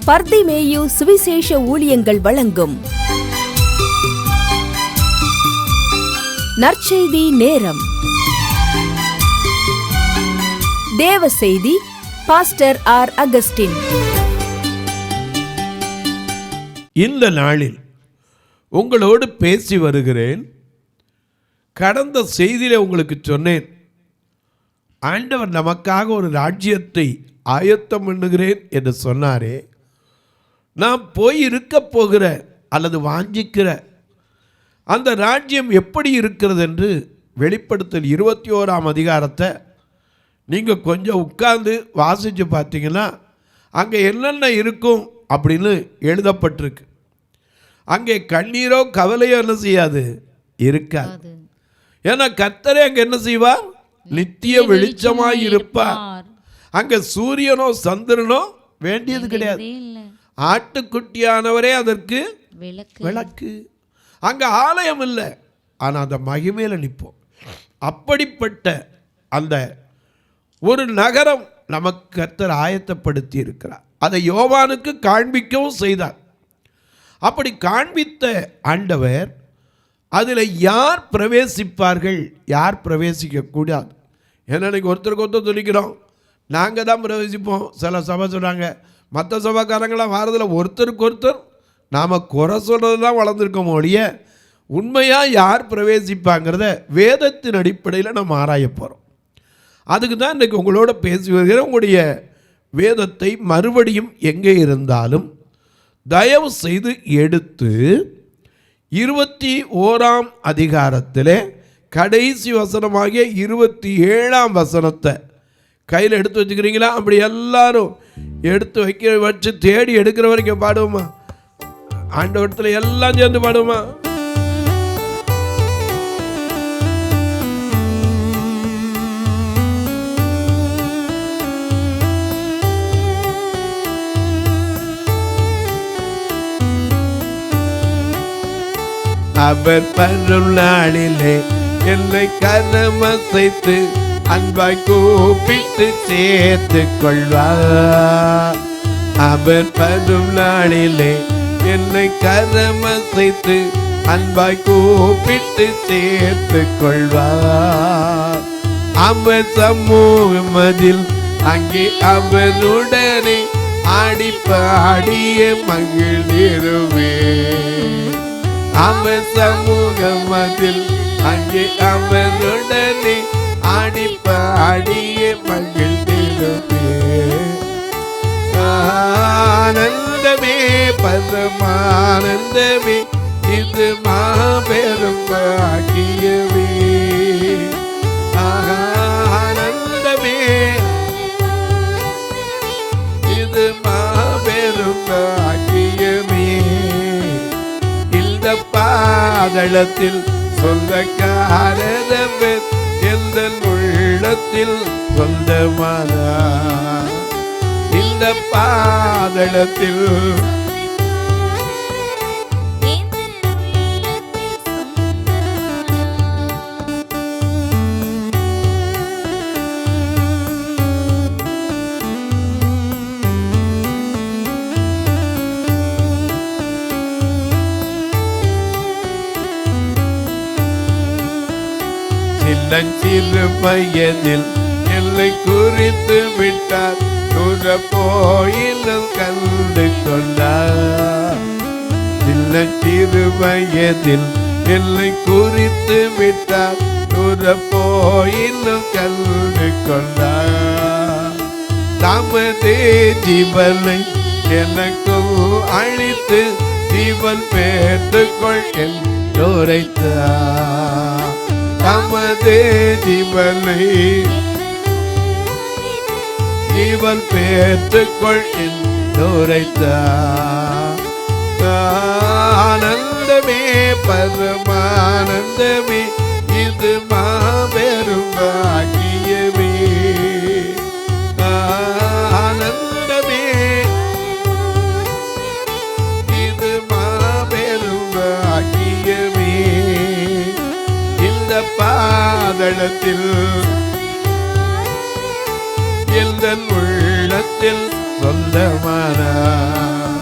பர்திமேயு சுவிசேஷ ஊழியங்கள் வழங்கும் நற்செய்தி நேரம். தேவ செய்தி பாஸ்டர் ஆர். அகஸ்டின். இந்த நாளில் உங்களோடு பேசி வருகிறேன். கடந்த செய்தியிலே உங்களுக்கு சொன்னேன், ஆண்டவர் நமக்காக ஒரு ராஜ்யத்தை ஆயத்தம் பண்ணுகிறேன் என்று சொன்னாரே. நாம் போய் இருக்க போகிற அல்லது வாஞ்சிக்கிற அந்த ராஜ்யம் எப்படி இருக்கிறது என்று வெளிப்படுத்தல் 21ஆம் அதிகாரத்தை நீங்கள் கொஞ்சம் உட்கார்ந்து வாசித்து பார்த்தீங்கன்னா அங்கே என்னென்ன இருக்கும் அப்படின்னு எழுதப்பட்டிருக்கு. அங்கே கண்ணீரோ கவலையோ என்ன செய்யாது, இருக்காது. ஏன்னா கர்த்தரே அங்கே என்ன செய்வார், நித்திய வெளிச்சமாய் இருப்பார். அங்கே சூரியனோ சந்திரனோ வேண்டியது கிடையாது. ஆட்டுக்குட்டியானவரே அதற்கு விளக்கு. அங்கே ஆலயம் இல்லை, ஆனால் அந்த மகிமையில நிற்போம். அப்படிப்பட்ட அந்த ஒரு நகரம் நமக்கு கர்த்தர் ஆயத்தப்படுத்தி இருக்கிறார். அதை யோவானுக்கு காண்பிக்கவும் செய்தார். அப்படி காண்பித்த ஆண்டவர் அதில் யார் பிரவேசிப்பார்கள், யார் பிரவேசிக்கக்கூடாது. ஏன்னா இன்றைக்கி ஒருத்தருக்கு ஒருத்தர் சொல்லிக்கிறோம், நாங்கள் தான் பிரவேசிப்போம். சில சபை சொல்கிறாங்க, மற்ற சபைக்காரங்களாம் வாரத்தில் ஒருத்தருக்கு ஒருத்தர் நாம் குறை சொல்கிறது தான் வளர்ந்துருக்கோம் ஒழிய உண்மையாக யார் பிரவேசிப்பாங்கிறத வேதத்தின் அடிப்படையில் நம்ம ஆராய போகிறோம். அதுக்கு தான் இன்றைக்கி உங்களோட பேசி வருகிற. உங்களுடைய வேதத்தை மறுபடியும் எங்கே இருந்தாலும் தயவு செய்து எடுத்து 21ஆம் அதிகாரத்தில் கடைசி வசனமாகிய 27ஆம் வசனத்தை கையில் எடுத்து வச்சுக்கிறீங்களா? அப்படி எல்லாரும் எடுத்து வச்சு தேடி எடுக்கிற வரைக்கும் பாடுவோமா? ஆண்டவரத்தில் எல்லாம் சேர்ந்து பாடுவோமா? அவர் பரும் நாளிலே என்னை கரமசைத்து அன்பாய் கூப்பிட்டு சேர்த்து கொள்வார். அவர் பரும் நாளிலே என்னை கரமசைத்து அன்பாய் கூப்பிட்டு சேர்த்து கொள்வார். அவர் சமூகமதில் அங்கே அவருடனே ஆடி பாடிய மகிழ்ந்திருவே. அவர் சமூகமதில் அங்கே அவருடனே ஆடி பாடிய மகிழ்ந்திருவே. ஆனந்தமே பரமானந்தமே இது மாபெரும் பாக்கியமே. ஆனந்தமே இது மாபெரும் பாக்கியமே. இந்த பாதளத்தில் சொந்தக்காரவர் எந்த உள்ளத்தில் சொந்தமானா. இந்த பாதளத்தில் சிறு பையனில் என்னை குறித்து விட்டார், தூர போயிலும் கண்டு கொண்டார். சிறு வயதில் என்னை குறித்து விட்டார், தூர போயிலும் கண்டு கொண்டார். தமது ஜீவனை எனக்கும் அழித்து ஜீவன் பெற்றுக்கொள் என்றுரைத்தார். தமது ஜீவனை ஜீவன் பெற்றுக்கொள் என்றுரைத்தார். ஆனந்தமே பரமானந்தமே இது மாபெரும் பாக்கியமே. ஆனந்தமே இது மாபெரும் பாக்கியமே. இந்த பாதளத்தில் எந்த உள்ளத்தில் சொந்தமானார்.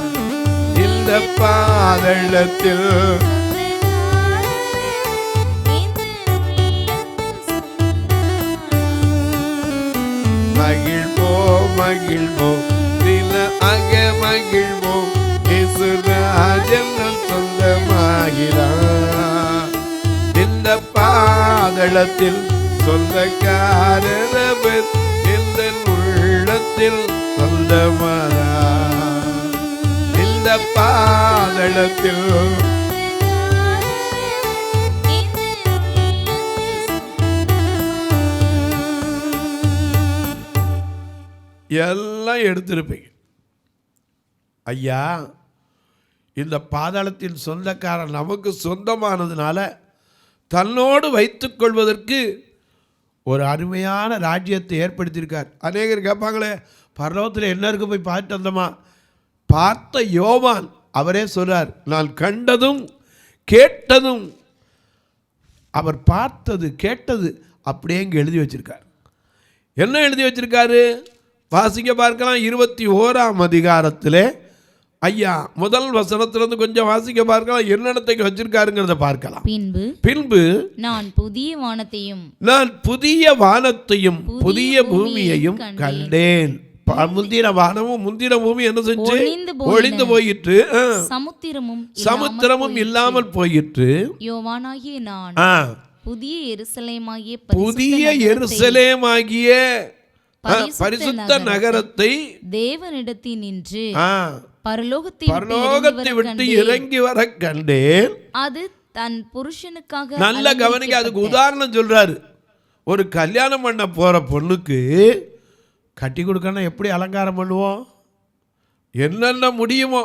இந்த பாதளத்தில் மகிழ்வோம் மகிழ்வோம் நில அக மகிழ்வோம் இயேசுராஜன் சொந்தமாகிறார். இந்த பாதளத்தில் சொந்தக்காரர் இந்த உள்ளத்தில் சொந்தமானார். இந்த பாதளத்தில் எல்லாம் எடுத்திருப்பீங்க. ஐயா, இந்த பாதாளத்தின் சொந்தக்காரன் நமக்கு சொந்தமானதுனால தன்னோடு வைத்துக் கொள்வதற்கு ஒரு அருமையான ராஜ்யத்தை ஏற்படுத்தியிருக்கார். அநேகர் கேட்பாங்களே, பரலோகத்தில் என்ன இருக்கு, போய் பார்த்துட்டு வந்தோமா? பார்த்த யோவான் அவரே சொல்றார், நான் கண்டதும் கேட்டதும், அவர் பார்த்தது கேட்டது அப்படியே இங்கே எழுதி வச்சிருக்கார். என்ன எழுதி வச்சிருக்காரு? வாசிக்க பார்க்கலாம். 21ஆம் அதிகாரத்திலே ஐயா முதல் வசனத்திலிருந்து கொஞ்சம் வாசிக்க பார்க்கலாம். என்னென்னத்தைக்கு வச்சிருக்காருங்கிறத பார்க்கலாம். பின்பு நான் புதிய வானத்தையும் புதிய பூமியையும் கண்டேன். முந்தின வானமும் முந்தின பூமி என்ன செஞ்சு? ஒளிந்து போயிற்று. சமுத்திரமும் இல்லாமல் போயிற்று. யோவானாகிய நான் புதிய எருசலேமாகிய பரிசுத்த நகரத்தை தேவனிடத்தினின்று பரலோகத்தை விட்டு இறங்கி வர கண்டேன். அது தன் புருஷனுக்காக. நல்ல கவனிக்க, அதுக்கு உதாரணம் சொல்றாரு. ஒரு கல்யாணம் பண்ண போற பொண்ணுக்கு கட்டி கொடுக்கணும், எப்படி அலங்காரம் பண்ணுவோம், என்னென்ன முடியுமோ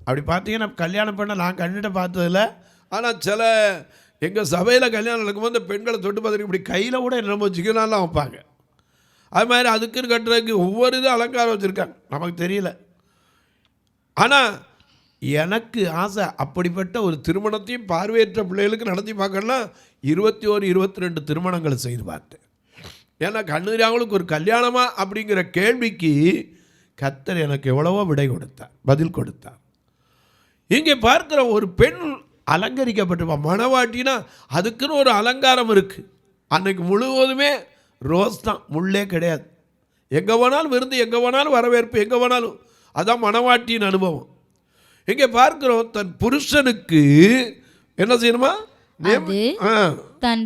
அப்படி பார்த்தீங்கன்னா. கல்யாணம் பண்ண நான் கண்ணிட்ட பார்த்ததில்ல, ஆனால் சில எங்கள் சபையில் கல்யாணம் நடக்கும்போது பெண்களை தொட்டு பார்த்துருக்கு, இப்படி கையில் கூட என்னமோ சிக்கனாலாம் வைப்பாங்க. அது மாதிரி அதுக்குன்னு கட்டுறதுக்கு ஒவ்வொரு இதுவும் அலங்காரம் வச்சுருக்காங்க, நமக்கு தெரியல. ஆனால் எனக்கு ஆசை, அப்படிப்பட்ட ஒரு திருமணத்தையும் பார்வையற்ற பிள்ளைகளுக்கு நடத்தி பார்க்கணும்னா 21, 22 திருமணங்களை செய்து பார்த்தேன். ஏன்னா கண்ணூரியாங்களுக்கு ஒரு கல்யாணமா அப்படிங்கிற கேள்விக்கு கர்த்தர் எனக்கு எவ்வளவோ விடை கொடுத்தார், பதில் கொடுத்தார். இங்கே பார்க்குற ஒரு பெண் அலங்கரிக்கப்பட்டிருப்பா. மணவாட்டினா அதுக்குன்னு ஒரு அலங்காரம் இருக்குது. அன்னைக்கு முழுவதுமே ரோஸ் தான், முள்ளே கிடையாது. எங்கே வேணாலும் விருந்து, எங்கே வேணாலும் வரவேற்பு, எங்கே வேணாலும். அதான் மணவாட்டியின் அனுபவம். இங்கே பார்க்கிறோம், தன் புருஷனுக்கு என்ன செய்யணுமா? தன்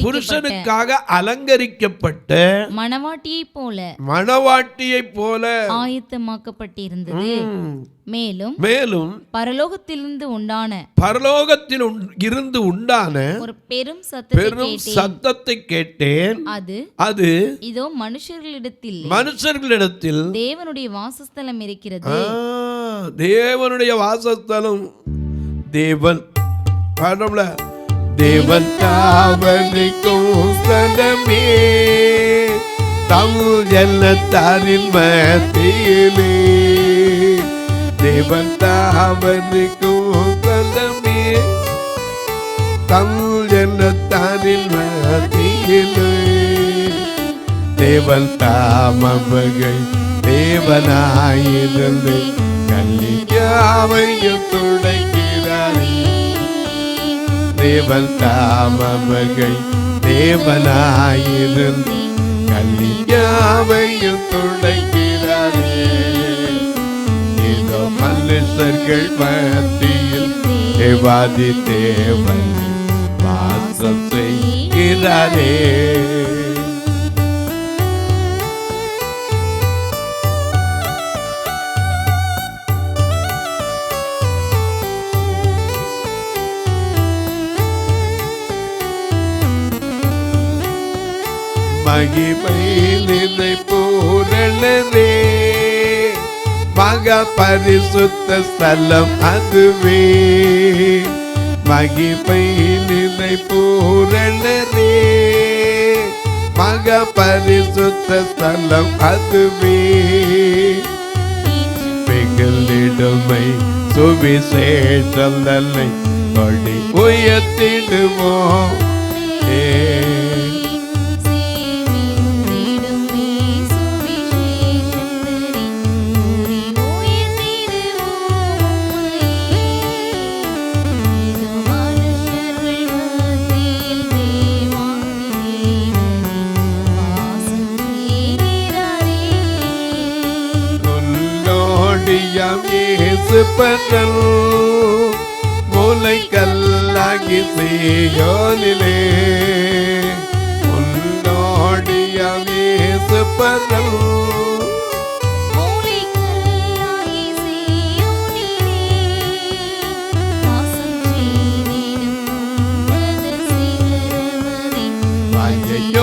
புருஷனுக்காக அலங்கரிக்கப்பட்ட மணவாட்டியை போல ஆயத்தமாக்கப்பட்டிருந்தது. மேலும் பரலோகத்தில் இருந்து உண்டான ஒரு பெரும் சத்தத்தை கேட்டேன். அது இதோ மனுஷர்களிடத்தில் தேவனுடைய வாசஸ்தலம் இருக்கிறது. தேவனுடைய வாசஸ்தலம், தேவன் தேவன் தாவணிக்கும் ஸ்தலமே, தமிழ் ஜனத்தாரின் மத்தியிலே. தேவன் தாவணிக்கும் ஸ்தலமே, தமிழ் ஜனத்தாரின் மத்தியிலே. தேவன் தாமகள் தேவனாயிருந்து கல்லியாவையும் துடைக்கிறாரே. தேவன் தாமகள் தேவனாயிருந்து கல்லியாவையும் துடைக்கிறாரே. இதோ மனுஷர்கள் மத்தியில் தேவாதி தேவன் வாசம் செய்கிறாரே. மகிமையிலே பூரணரே, மகா பரிசுத்த ஸ்தலம் அதுவே. மகிமையிலே பூரணரே, மகா பரிசுத்த ஸ்தலம் அதுவே. பெண்களிடுமை சுவிசேஷம் தன்னை கொடி உயர்த்திடுவோம். பற்றல் மூளைக்கல்லாகி சீயோனிலே உன்னோடிய இயேசு பற்றல்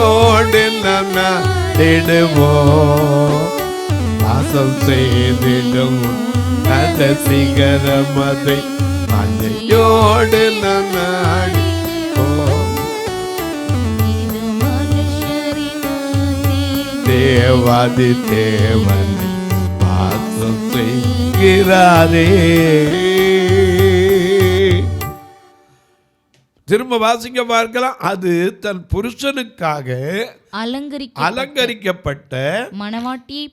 ோடு நடுவோம் வாசம் செய்திடும் அந்த சிகரமதை மழையோடு நாடிப்போம் தேவாதி தேவன் வாசம் செய்கிறாரே. திரும்ப வாசிக்க பார்க்கலாம். அது தன் புருஷனுக்காக அலங்கரிக்கப்பட்ட மணவாட்டியை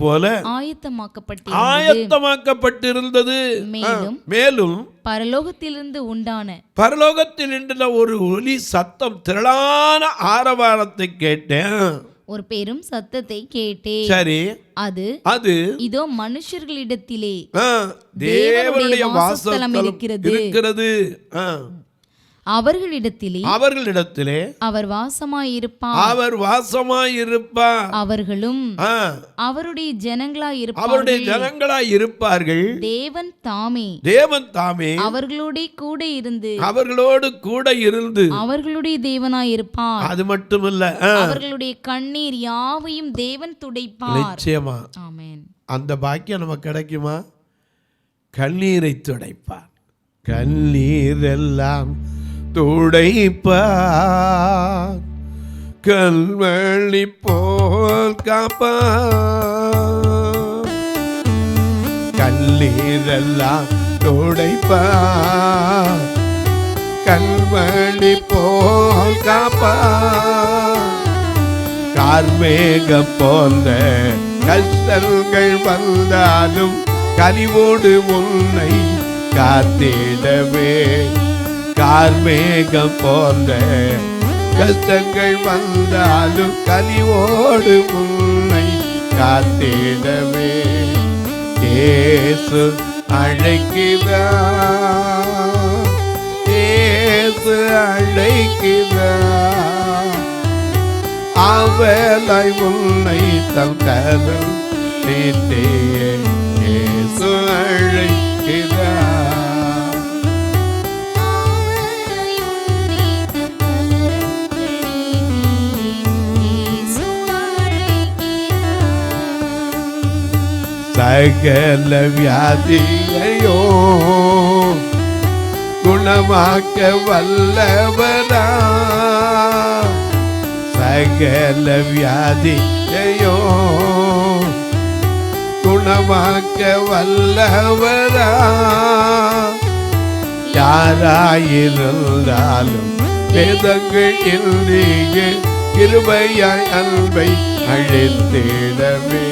போல ஆயத்தமாக்கப்பட்டிருந்தது. மேலும் பரலோகத்திலிருந்து உண்டான ஒரு ஒலி சத்தம், திரளான ஆரவாரத்தை கேட்டேன். ஒரு பெரும் சத்தத்தை கேட்டேன். சரி, அது இதோ மனுஷர்களிடத்திலே தேவனுடைய வாசஸ்தலம் இருக்கிறது. அவர்களிடத்திலே அவர் வாசமாயிருப்பார். அவர்களும் அவருடைய ஜனங்களாயிருப்பார்கள். தேவன் தாமே அவர்களோடு கூட இருந்து அவர்களுடைய தேவனாயிருப்பார். அது மட்டுமல்ல, அவர்களுடைய கண்ணீர் யாவையும் தேவன் துடைப்பார். நிச்சயமா ஆமென். அந்த பாக்கியம் நமக்கு கிடைக்குமா? கண்ணீரை துடைப்பார். கண்ணீரெல்லாம் துடைப்பார். கல்வழி போல் காப்பார். கண்ணீரெல்லாம் துடைப்பார். கல்வழி போல் காப்பார். கார்மேகம் போன்ற கஷ்டங்கள் வந்தாலும் கனிவோடு உன்னை காத்திடவே. கார்மேகம் போன்ற கஷ்டங்கள் வந்தாலும் கனிவோடு உன்னை காத்திடவே. இயேசு அழைக்கிறார். இயேசு அழைக்கிறார். அவளை உன்னை தன் கரம் நீட்டே. இயேசு அழைக்கிறார். சகல வியாதியையோ குணமாக்க வல்லவரா. சகல வியாதியையோ குணமாக்க வல்லவரா. யாராயிருந்தாலும் வேதங்கள் இன்றியே கிருபையாய் அன்பை அழைத்திடவே.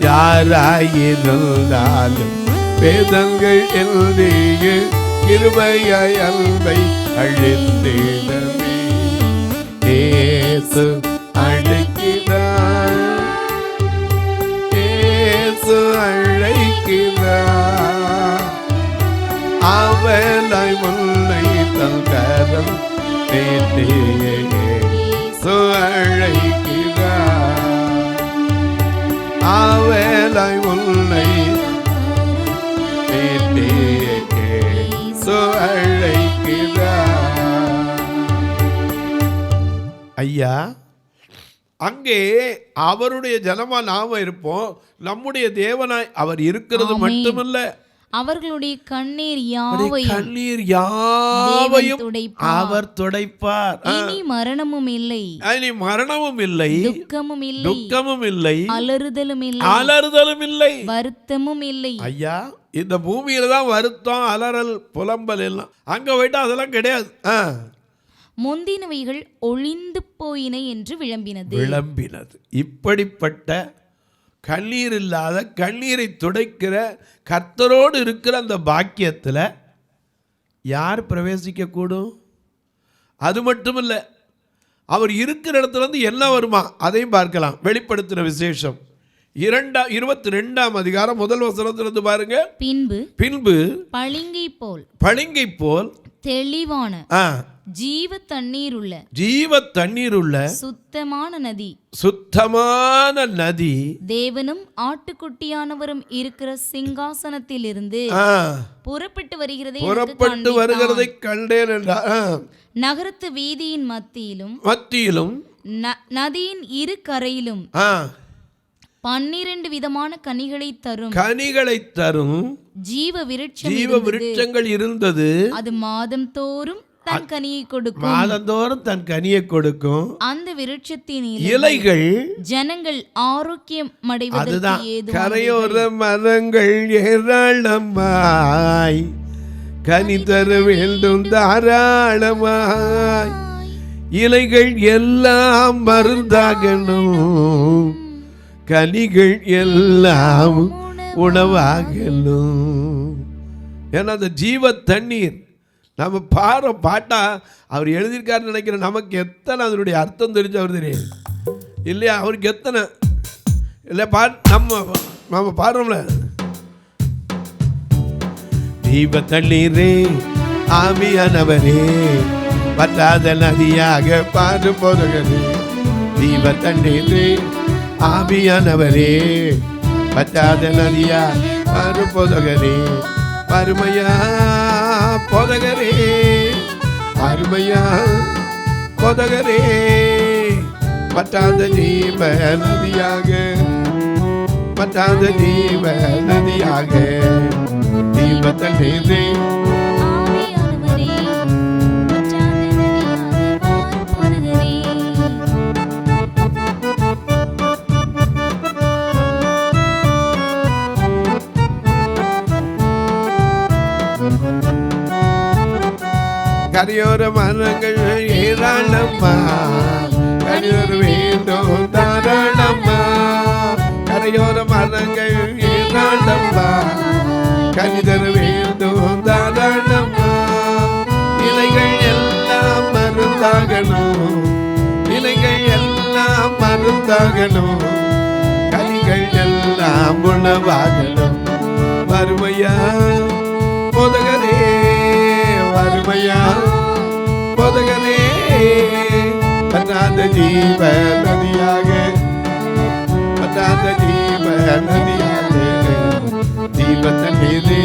யாராயிருந்தாலும் வேதங்கள் இன்றியே கிருபையாய் அன்பை அழைத்திடவே. இயேசு அழைக்கிறார். இயேசு அழைக்கிறார். அவளை உன்னை தன் கரம் நீட்டியே. இயேசு அழைக்கிறார். அவளை உன்னை நீட்டியே. இயேசு அழைக்கிறார். ஐயா, அங்கே அவருடைய ஜனமா நாம இருப்போம். நம்முடைய தேவனாய் அவர் இருக்கிறது மட்டுமல்ல, அவர்களுடைய கண்ணீர் யாவையும் அவர் துடைப்பார். இனி மரணமும் இல்லை, துக்கமும் இல்லை, அலறுதலும் இல்லை, வருத்தமும் இல்லை. ஐயா, இந்த பூமியில தான் வருத்தம், அலறல், புலம்பல் எல்லாம். அங்க போயிட்டா அதெல்லாம் கிடையாது. முந்தினவைகள் ஒளிந்து போயின என்று விளம்பினது. இப்படிப்பட்ட கண்ணீர் இல்லாத, கண்ணீரை துடைக்கிற, கர்த்தரோடு இருக்கிற அந்த பாக்கியத்தில் யார் பிரவேசிக்க கூடும்? அது மட்டுமில்ல, அவர் இருக்கிற இடத்துல இருந்து என்ன வருமா அதையும் பார்க்கலாம். வெளிப்படுத்தின விசேஷம் 22ஆம் அதிகாரம் முதல் வசனத்திலிருந்து பாருங்க. பின்பு பளிங்கை போல் தெளிவான ஜீவ தண்ணீர் உள்ள சுத்தமான நதி தேவனும் ஆட்டுக்குட்டியானவரும் இருக்கிற சிங்காசனத்திலிருந்து புறப்பட்டு வருகிறதை கண்டேன் என்றார். நகரத்து வீதியின் மத்தியிலும் நதியின் இரு கரையிலும் 12 விதமான கனிகளை தரும் ஜீவ விருட்சங்கள் இருந்தது. அது மாதந்தோறும் தன் கனியை கொடுக்கும். அந்த விருட்சத்தின் இலைகள் ஜனங்கள் ஆரோக்கியம் அடைவதற்கு ஏதுவானது. கரையோர மரங்கள் ஏராளமாய் கனி தர வேண்டும் தாராளமாய். இலைகள் எல்லாம் மருந்தாகணும், கனிகள் எல்லாம் உணவாகணும். ஏன்னா அந்த ஜீவ தண்ணீர் நம்ம பாட்டா அவர் எழுதியிருக்காருன்னு நினைக்கிறேன். நமக்கு எத்தனை அதனுடைய அர்த்தம் தெரிஞ்சு அவர் தெரியும் இல்லையா? அவருக்கு எத்தனை இல்லை நம்ம பாடுறோம்ல, ஜீவ தண்ணீரே ஆவியானவரே வற்றாத நதியாக பாடு போதகரே. ஜீவ தண்ணீரே ஆவியானவரே வற்றாத நதியாக பாடு போதகரே. அருமையா போதகரே, அருமையா போதகரே, வற்றாத ஜீவ நதியாக, வற்றாத ஜீவ நதியாக, ஜீவ தண்ணீரே கரையோர மரங்கள் ஏராளம்மா, கரையோர வேண்டும் தாராளம்மா. கரையோர மரங்கள் ஏராளம்மா, கனிதர வேண்டும் தாராளம்மா. இலைகள் எல்லாம் மருந்தாகணும், இலைகள் எல்லாம் மருந்தாகணும், கனிகள் எல்லாம் உணவாகணும். வறுமையா போதகரே, வறுமையா போதகரே, வற்றாத ஜீவ நதியாக, வற்றாத ஜீவ நதியாக, ஜீவ தண்ணீரே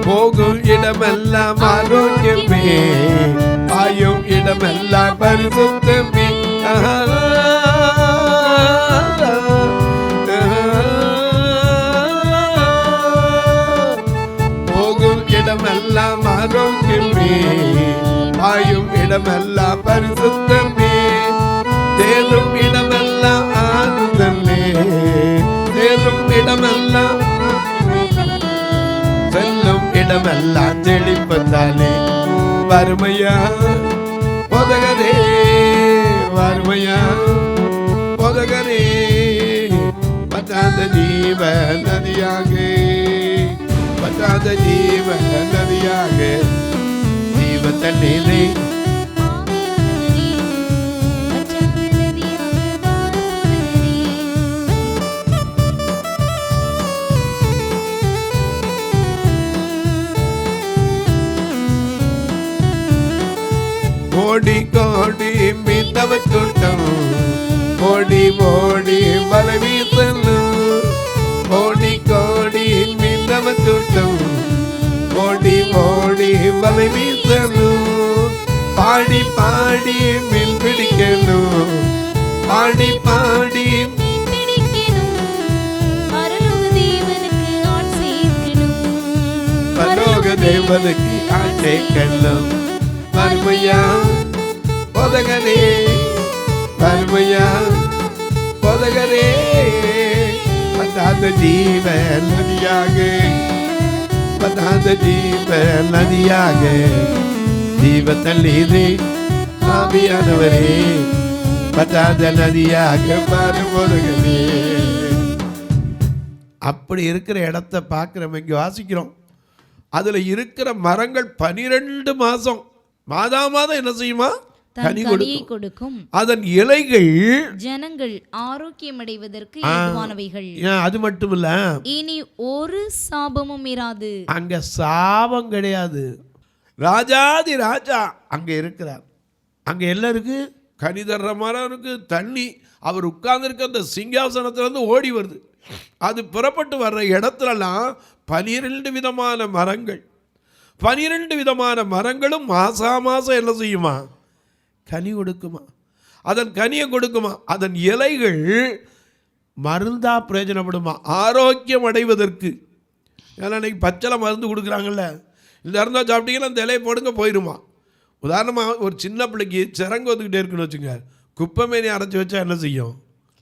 போகும் இடமெல்லாம் ஆரோக்கியமே, பாயும் இடமெல்லாம் பரிசுத்தமே. போகும் இடமெல்லாம் ஆரோக்கியமே, பாயும் இடமெல்லாம் பரிசுத்தமே. தேடும் இடமெல்லாம் ஆனந்தமே, தேடும் இடமெல்லாம், செல்லும் இடமெல்லாம் செழிப்பதாலே. வறுமையா போதகரே, வறுமையா போதகரே, வற்றாத ஜீவ நதியாக, வற்றாத ஜீவ நதியாக, ஜீவ தண்ணீரே கோடி கோடி மீனவ கூட்டம் ஓடி ஓடி வலை வீசலும். கோடி கோடி மீனவ கூட்டம் ஓடி ஓடி வலை வீசலும். பாடி பாடி மீன் பிடிக்கணும், பாடி பாடி பரலோக தேவனுக்கு ஆட்டை கல்லும். வறுமையா போதகரே, வறுமையா போதகரே, வற்றாத ஜீவ நதியாக, வற்றாத ஜீவ நதியாக, ஜீவ தண்ணீரே ஆவியானவரே வற்றாத நதியாக பாரு போதகரே. அப்படி இருக்கிற இடத்தை பார்க்குறோம், இங்கே வாசிக்கிறோம். அதில் இருக்கிற மரங்கள் 12 மாதம் மாதம் என்ன செய்யுமா? தன் கனியை கொடுக்கும். அதன் இலைகள் ஜனங்கள் ஆரோக்கியம் அடைவதற்கு ஏதுவானவைகள். அது மட்டும் இல்ல, இனி ஒரு சாபமும் இராது. அங்க சாபம் கிடையாது. ராஜாதி ராஜா அங்க இருக்கிறார். அங்க எல்லாம் இருக்கு, கனி தர்ற மரம் இருக்கு, தண்ணி. அவர் உட்கார்ந்துருக்க அந்த சிங்காசனத்திலிருந்து ஓடி வருது. அது புறப்பட்டு வர்ற இடத்துலலாம் 12 விதமான மரங்கள். 12 விதமான மரங்களும் மாசம் என்ன செய்யுமா? கனி கொடுக்குமா. அதன் கனியை கொடுக்குமா. அதன் இலைகள் மருந்தா பிரயோஜனப்படுமா, ஆரோக்கியம் அடைவதற்கு. ஏன்னா இன்னைக்கு பச்சளை மருந்து கொடுக்குறாங்கல்ல, இந்த இருந்தால் சாப்பிட்டீங்கன்னா அந்த இலையை போடுங்க போயிடுமா. உதாரணமாக ஒரு சின்ன பிள்ளைக்கு சிறங்கு வந்துக்கிட்டே இருக்குன்னு வச்சுங்க, குப்பைமேனி அரைச்சி வச்சா என்ன செய்யும்?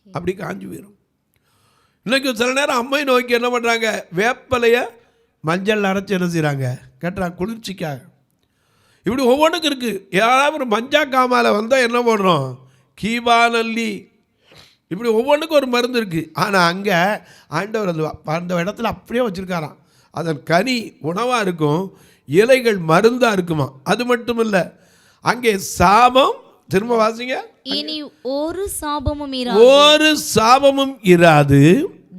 அப்படி காஞ்சி போயிடும். இன்றைக்கி சில நேரம் அம்மை நோக்கி என்ன பண்ணுறாங்க, வேப்பலையை மஞ்சள் அரைச்சி என்ன செய்கிறாங்க கேட்டுறாங்க, குளிர்ச்சிக்காக. இப்படி ஒவ்வொன்றுக்கும் இருக்குது. யாராவது ஒரு மஞ்சா காமால வந்தால் என்ன பண்ணுறோம், கீபா நல்லி, இப்படி ஒவ்வொன்றுக்கும் ஒரு மருந்து இருக்குது. ஆனால் அங்கே ஆண்டவர் அந்த இடத்துல அப்படியே வச்சுருக்காராம். அதன் கனி உணவாக இருக்கும், இலைகள் மருந்தாக இருக்குமா. அது மட்டும் இல்லை, அங்கே சாபம், திரும்ப வாசிங்க, இனி ஒரு சாபமும் இராது.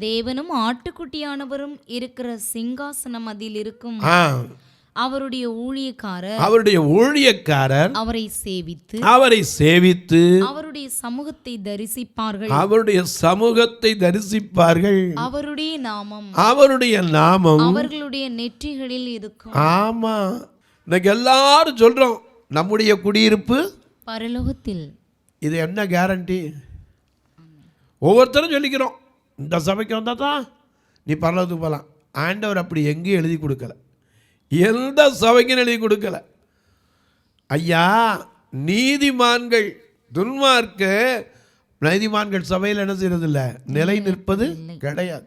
தேவனும் ஆட்டுக்குட்டியானவரும் இருக்கிற சிங்காசனம் அதில் இருக்கும். அவருடைய ஊழியக்காரர் அவரை சேவித்து அவருடைய சமூகத்தை தரிசிப்பார்கள். அவருடைய நாமம் அவர்களுடைய நெற்றிகளில் இருக்கும். ஆமா, இன்னைக்கு எல்லாரும் சொல்றோம் நம்முடைய குடியிருப்பு பரலோகத்தில். இது என்ன கேரண்டி? ஒவ்வொருத்தரும் சொல்லிக்கிறோம், இந்த சபைக்கு வந்தா தான் நீ பரலோகத்துக்கு போகலாம். ஆண்டவர் அப்படி எங்கேயும் எழுதி கொடுக்கல, எந்த சபைக்கும் எழுதி கொடுக்கல. ஐயா, நீதிமான்கள் நீதிமான்கள் சபையில் என்ன செய்யறது இல்லை, நிலை நிற்பது கிடையாது.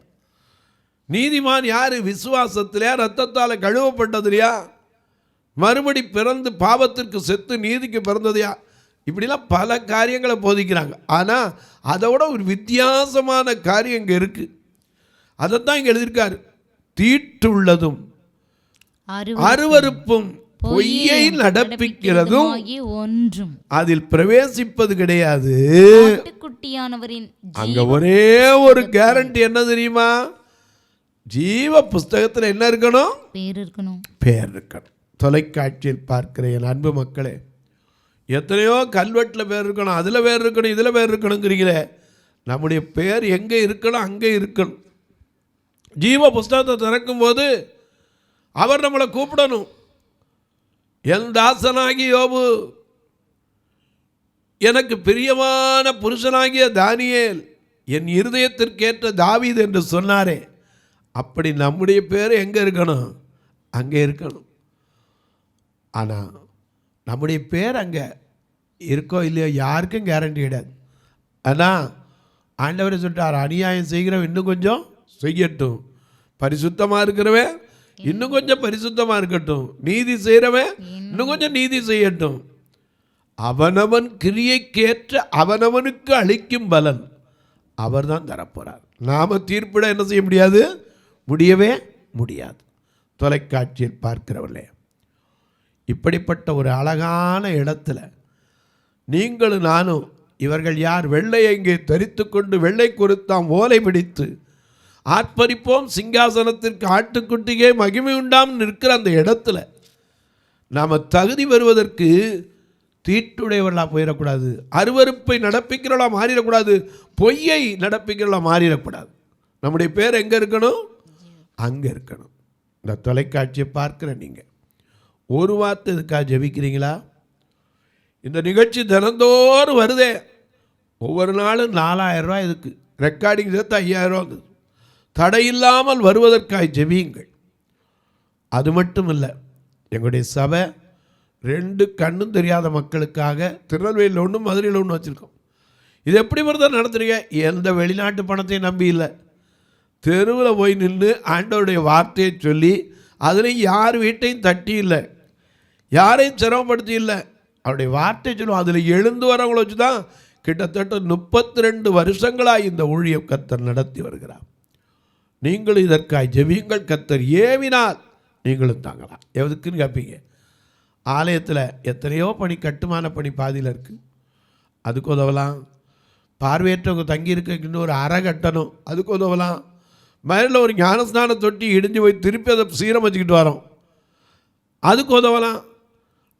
நீதிமான் யாரு? விசுவாசத்திலையா, ரத்தத்தால் கழுவப்பட்டதுலையா, மறுபடி பிறந்து பாவத்திற்கு செத்து நீதிக்கு பிறந்ததையா, இப்படிலாம் பல காரியங்களை போதிக்கிறாங்க. ஆனால் அதை விட ஒரு வித்தியாசமான காரியம் இங்கே இருக்குது. அதைத்தான் இங்கே எழுதியிருக்காரு. தீட்டுள்ளதும் அருவருப்பும் பொய்யை நடப்பிக்கிறதும் ஒன்றும் அதில் பிரவேசிப்பது கிடையாது. ஆட்டுக்குட்டியானவரின் அங்க ஒரே ஒரு கேரண்டி என்ன தெரியுமா? ஜீவ புஸ்தகத்தில் என்ன இருக்கணும்? பேர் இருக்கணும். தொலைக்காட்சியில் பார்க்கிற என் அன்பு மக்களே, எத்தனையோ கல்வெட்டில் பேர் இருக்கணும், அதில் பேர் இருக்கணும், இதில் பேர் இருக்கணுங்கிறீங்களே. நம்முடைய பேர் எங்கே இருக்கணும் அங்கே இருக்கணும். ஜீவ புஸ்தகத்தை திறக்கும்போது அவர் நம்மளை கூப்பிடணும். என் தாசனாகி யோபு, எனக்கு பிரியமான புருஷனாகிய தானியேல், என் இருதயத்திற்கேற்ற தாவீது என்று சொன்னாரே, அப்படி நம்முடைய பேர் எங்கே இருக்கணும்? அங்கே இருக்கணும். ஆனால் நம்முடைய பேர் அங்கே இருக்கோ இல்லையோ யாருக்கும் கேரண்டி கிடையாது. ஆனால் ஆண்டவரை சொல்லிட்டார், அநியாயம் செய்கிறவன் இன்னும் கொஞ்சம் செய்யட்டும், பரிசுத்தமாக இருக்கிறவன் இன்னும் கொஞ்சம் பரிசுத்தமாக இருக்கட்டும், நீதி செய்கிறவன் இன்னும் கொஞ்சம் நீதி செய்யட்டும். அவனவன் கிரியைக்கேற்ற அவனவனுக்கு அளிக்கும் பலன் அவர் தான் தரப்போகிறார். நாம தீர்ப்பிட என்ன செய்ய முடியாது? முடியவே முடியாது. தொலைக்காட்சியில் பார்க்கிறவர்களே, இப்படிப்பட்ட ஒரு அழகான இடத்துல நீங்களும் நானும், இவர்கள் யார்? வெள்ளையை இங்கே தரித்து கொண்டு வெள்ளை குறித்தாம் ஓலை பிடித்து ஆர்ப்பரிப்போம், சிங்காசனத்திற்கு ஆட்டுக்குட்டியே மகிமை உண்டாம் நிற்கிற அந்த இடத்துல நாம் தகுதி பெறுவதற்கு தீட்டுடையவர்களாக போயிடக்கூடாது, அருவருப்பை நடப்பிக்கிறவர்களாக மாறிடக்கூடாது, பொய்யை நடப்பிக்கிறவர்களாக மாறிடக்கூடாது. நம்முடைய பேர் எங்கே இருக்கணும்? அங்கே இருக்கணும். இந்த தொலைக்காட்சியை பார்க்குற நீங்கள் ஒரு வார்த்தை இதுக்காக ஜெபிக்கிறீங்களா? இந்த நிகழ்ச்சி தினந்தோறும் வருதே, ஒவ்வொரு நாளும் 4000 ரூபாய் இதுக்கு ரெக்கார்டிங் சேர்த்து 5000 ரூபா தடையில்லாமல் வருவதற்காக ஜெபியுங்கள். அது மட்டும் இல்லை, எங்களுடைய சபை 2 கண்ணும் தெரியாத மக்களுக்காக திருநெல்வேலியில் ஒன்று, மதுரையில் ஒன்று வச்சுருக்கோம். இது எப்படி தான் நடத்துறீங்க? எந்த வெளிநாட்டு பணத்தையும் நம்பி இல்லை, தெருவில் போய் நின்று ஆண்டவருடைய வார்த்தையை சொல்லி, அதுலேயும் யார் வீட்டையும் தட்டி இல்லை, யாரையும் சிரமப்படுத்தி இல்லை, அவருடைய வார்த்தையை சொல்லுவோம். அதில் எழுந்து வரவங்களை வச்சு தான் கிட்டத்தட்ட 32 வருஷங்களாக இந்த ஊழியம் கர்த்தர் நடத்தி வருகிறார். நீங்களும் இதற்காக ஜெபியுங்கள். கர்த்தர் ஏவினால் நீங்களும் தாங்கலாம். எதுக்குன்னு கேட்பீங்க? ஆலயத்தில் எத்தனையோ பணி, கட்டுமான பணி பாதியில் இருக்குது, அதுக்கு உதவலாம். பார்வையற்றவங்க தங்கியிருக்க இன்னொரு அறை கட்டணும், அதுக்கு உதவலாம். மயிலில் ஒரு ஞானஸ்நான தொட்டி இடிஞ்சு போய் திருப்பி அதை சீரமைச்சிக்கிட்டு வரோம், அதுக்கு உதவலாம்.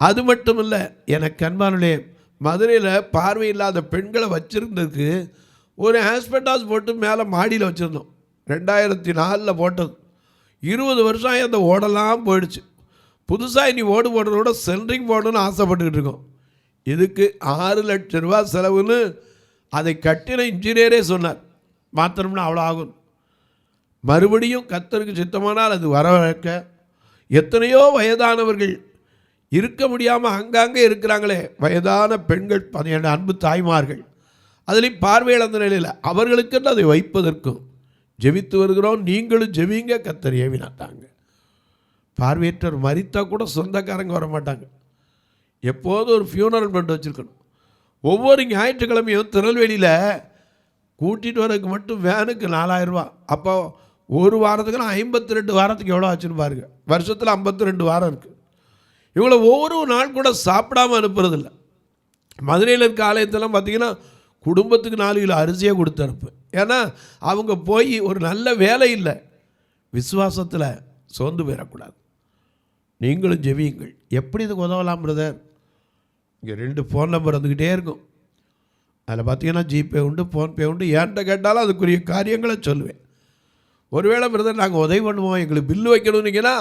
அது மட்டும் இல்லை, எனக்கு அன்பானுடைய மதுரையில் பார்வை இல்லாத பெண்களை வச்சுருந்ததுக்கு ஒரு ஆஸ்பெட்டாஸ் போட்டு மேலே மாடியில் வச்சுருந்தோம். 2004 போட்டது. 20 வருஷம் அந்த ஓடெல்லாம் போயிடுச்சு. புதுசாக இனி ஓடு போடுறதோட சென்ட்ரிங் போடணும்னு ஆசைப்பட்டுக்கிட்டு இருக்கோம். இதுக்கு 6 லட்சம் ரூபா செலவுன்னு அதை கட்டின இன்ஜினியரே சொன்னார். மாத்திரம்னா அவ்வளோ ஆகும். மறுபடியும் கர்த்தருக்கு சித்தமானால் அது வரவேற்க எத்தனையோ வயதானவர்கள் இருக்க முடியாமல் அங்கங்கே இருக்கிறாங்களே, வயதான பெண்கள், 12 அன்பு தாய்மார்கள், அதுலேயும் பார்வையிழந்த நிலையில் அவர்களுக்கென்று அதை வைப்பதற்கும் ஜெபித்து வருகிறோம். நீங்களும் ஜெபிங்க, கர்த்தர் ஏவினாட்டாங்க. பார்வையற்றவர் மரித்தா கூட சொந்தக்காரங்க வர மாட்டாங்க. எப்போதும் ஒரு ஃபியூனரல் பண்ணி வச்சுருக்கணும். ஒவ்வொரு ஞாயிற்றுக்கிழமையும் திருநெல்வேலியில் கூட்டிகிட்டு வரதுக்கு மட்டும் வேனுக்கு 4000 ரூபா. அப்போ ஒரு வாரத்துக்குன்னா 52 வாரத்துக்கு எவ்வளோ ஆச்சுன்னு பாருங்கள். வருஷத்தில் 52 வாரம் இருக்குது. இவங்களை ஒவ்வொரு நாள் கூட சாப்பிடாமல் அனுப்புறதில்ல. மதுரையில் இருக்க ஆலயத்தெல்லாம் பார்த்திங்கன்னா குடும்பத்துக்கு 4 கிலோ அரிசியே கொடுத்து அனுப்பு. ஏன்னா அவங்க போய் ஒரு நல்ல வேலை இல்லை, விசுவாசத்தில் சோர்ந்து போயிடக்கூடாது. நீங்களும் ஜெபியுங்கள். எப்படி இதுக்கு உதவலாம் பிரதர்? இங்கே 2 ஃபோன் நம்பர் வந்துக்கிட்டே இருக்கும். அதில் பார்த்தீங்கன்னா ஜிபே உண்டு, ஃபோன்பே உண்டு. ஏன்ட்ட கேட்டாலும் அதுக்குரிய காரியங்களை சொல்லுவேன். ஒருவேளை பிரதர் நாங்கள் உதவி பண்ணுவோம், எங்களுக்கு பில்லு வைக்கணும்னீங்கன்னா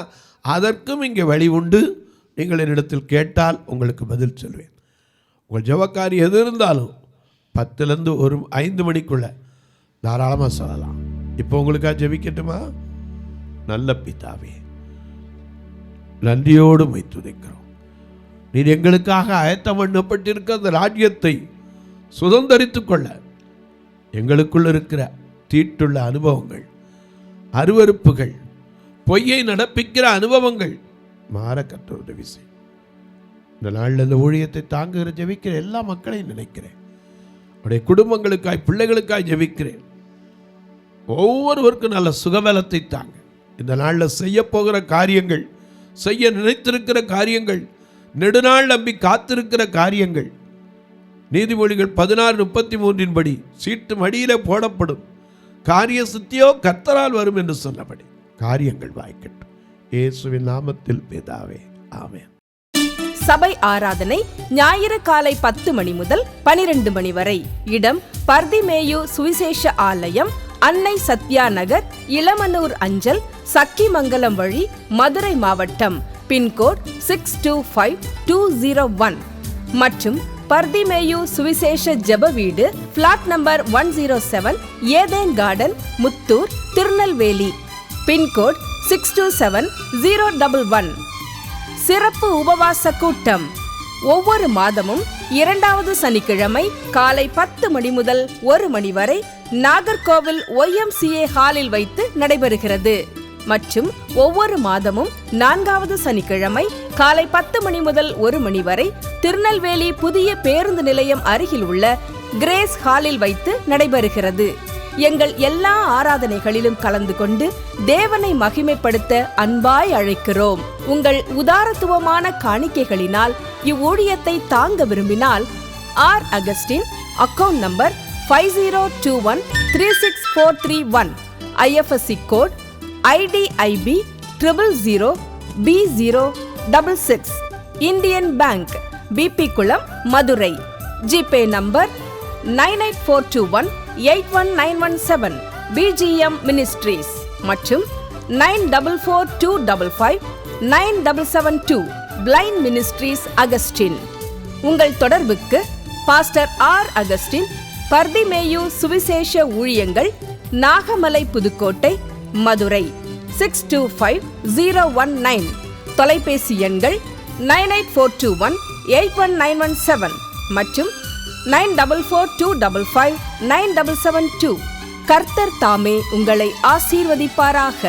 அதற்கும் இங்கே வழி உண்டு. நீங்கள் என்னிடத்தில் கேட்டால் உங்களுக்கு பதில் சொல்வேன். உங்கள் ஜெபக்காரி எது இருந்தாலும் 10லேருந்து 5 மணிக்குள்ளே தாராளமாக சொல்லலாம். இப்போ உங்களுக்காக ஜெபிக்கட்டுமா? நல்ல பிதாவே, நன்றியோடு மை துதிக்கிறோம். நீர் எங்களுக்காக ஆயத்தம் பண்ணப்பட்டிருக்க அந்த ராஜ்யத்தை சுதந்தரித்துக் கொள்ள எங்களுக்குள்ள இருக்கிற தீட்டுள்ள அனுபவங்கள், அருவருப்புகள், பொய்யை நடப்பிக்கிற அனுபவங்கள் மாற கர்த்தர் உதவி செய். இந்த நாளில் இந்த ஊழியத்தை தாங்குகிற ஜெபிக்கிற எல்லா மக்களையும் நினைக்கிறேன். அவருடைய குடும்பங்களுக்காய், பிள்ளைகளுக்காய் ஜெபிக்கிறேன். ஒவ்வொருவருக்கும் நல்ல சுகபலத்தை தாங்க. இந்த நாளில் செய்ய போகிற காரியங்கள், செய்ய நினைத்திருக்கிற காரியங்கள், நெடுநாள் நம்பி காத்திருக்கிற காரியங்கள், நீதிமொழிகள் 16:33 படி சீட்டு மடியில் போடப்படும் காரிய சித்தியோ கர்த்தரால் வரும் என்று சொன்னபடி காரியங்கள் வாய்க்கட்டும். இயேசுவின் நாமத்தில் பிதாவே, ஆமென். சபை ஆராதனை ஞாயிறு காலை 10 மணி முதல் 12 மணி வரை. இடம் பர்திமேயு சுவிசேஷ ஆலயம், அன்னை சத்யா நகர், இளமனூர் அஞ்சல், சக்கிமங்கலம் வழி, மதுரை மாவட்டம். பின்கோட் 625201 மற்றும் பர்திமேயு சுவிசேஷ ஜெப வீடு, flat number 107, Eden garden, Muthur, Tirunelveli. Pincode 627011. சிறப்பு உபவாச கூட்டம் ஒவ்வொரு மாதமும் 2வது சனிக்கிழமை காலை 10 மணி முதல் 1 மணி வரை நாகர்கோவில் YMCA ஹாலில் வைத்து நடைபெறுகிறது. மற்றும் ஒவ்வொரு மாதமும் 4வது சனிக்கிழமை காலை 10 மணி முதல் 1 மணி வரை திருநெல்வேலி புதிய பேருந்து நிலையம் அருகில் உள்ள கிரேஸ் ஹாலில் வைத்து நடைபெறுகிறது. எங்கள் எல்லா ஆராதனைகளிலும் கலந்து கொண்டு தேவனை மகிமைப்படுத்த அன்பாய் அழைக்கிறோம். உங்கள் உதாரத்துவமான காணிக்கைகளினால் இவ்வூழியத்தை தாங்க விரும்பினால் R Augustine, account number 5021364331, IFSC code IDIB 000B066, Indian bank, BP Kulam, Madurai. GPay number 9842181917, BGM ministries மற்றும் 9442559772, பிளைண்ட் மினிஸ்ட்ரீஸ் அகஸ்டின். உங்கள் தொடர்புக்கு பாஸ்டர் ஆர் அகஸ்டின், பர்திமேயு சுவிசேஷ ஊழியங்கள், நாகமலை, புதுக்கோட்டை, மதுரை 625019. தொலைபேசி எண்கள் 9842181917 மற்றும் 9442559772. கர்த்தர் தாமே உங்களை ஆசீர்வதிப்பாராக.